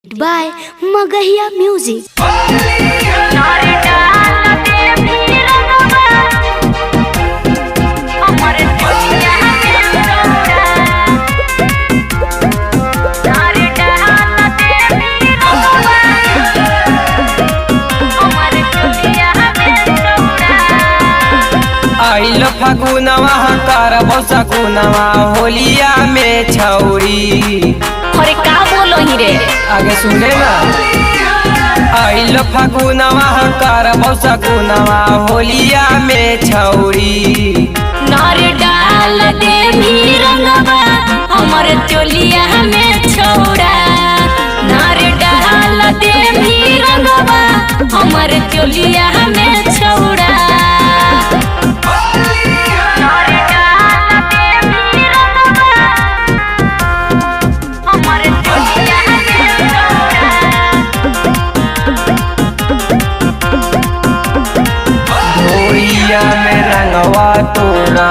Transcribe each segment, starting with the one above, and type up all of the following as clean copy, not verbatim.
By Magahiya music. आइल फगुनवा करबो सगुनवा होलिया में छौरी। अरे का बोलो ही रे, आगे सुने ना। आइल फगुनवा करबो सगुनवा होलिया में छौरी। नार डाल दे भी रंगवा हमर चोलिया में छौड़ा। नार डाल दे भी रंगवा हमर चोलिया में छौड़ा। में रंगवा तोरा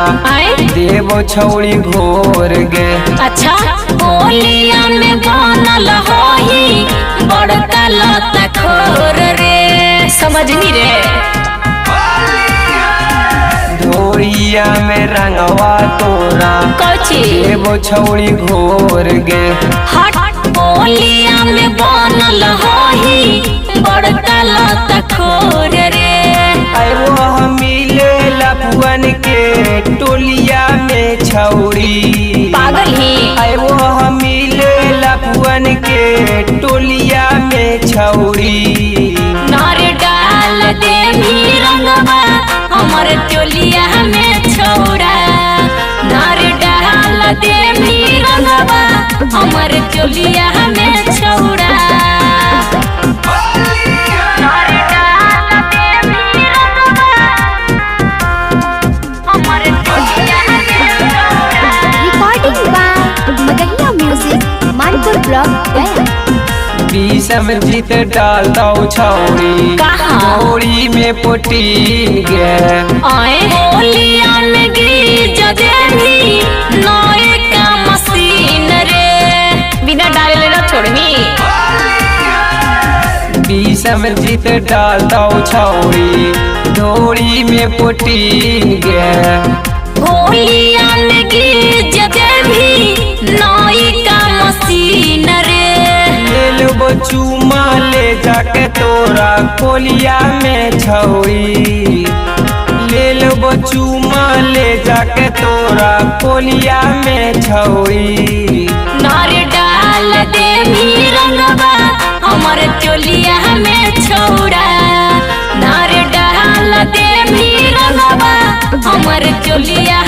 देवो छौड़ी घोर गे। अच्छा होलिया में बनल होई बड़का लता खोर रे, समझनी रे। धोरिया में रंगवा तोरा कौची देवो छौड़ी घोर गे। हट होलिया में बनल होई बड़का लता खोर रे। वो मिले लपुअन के टोलिया में छौड़ी। पागल ही वो मिले लपुअन के टोलिया में छौड़ी। नार डाल दे भी रंगवा हमर चोलिया में छौड़ा। नार डाल दे भी रंगवा हमर चोलिया में छौड़ा। Recording by Magahiya music, Manpur block Gaya. बीसम जीत डाल दो छौड़ी कहाँ? छौड़ी में पोटी गे। आए होलिया में गिज देवी नए का मशीन रे, बिना डाले ना छोड़नी। बीसम जीत डाल दो छौड़ी डोरी में पोटी गे। होलिया में गिज देवी नए का मशीन रे। चूमा ले जाके तोरा कोलिया में छौड़ी। ले लो चूमा ले जाके तोरा कोलिया में छौड़ी। नार डाल दे भी रंगवा हमर चोलिया में छौड़ा। नार डाल दे भी रंगवा हमर चोलिया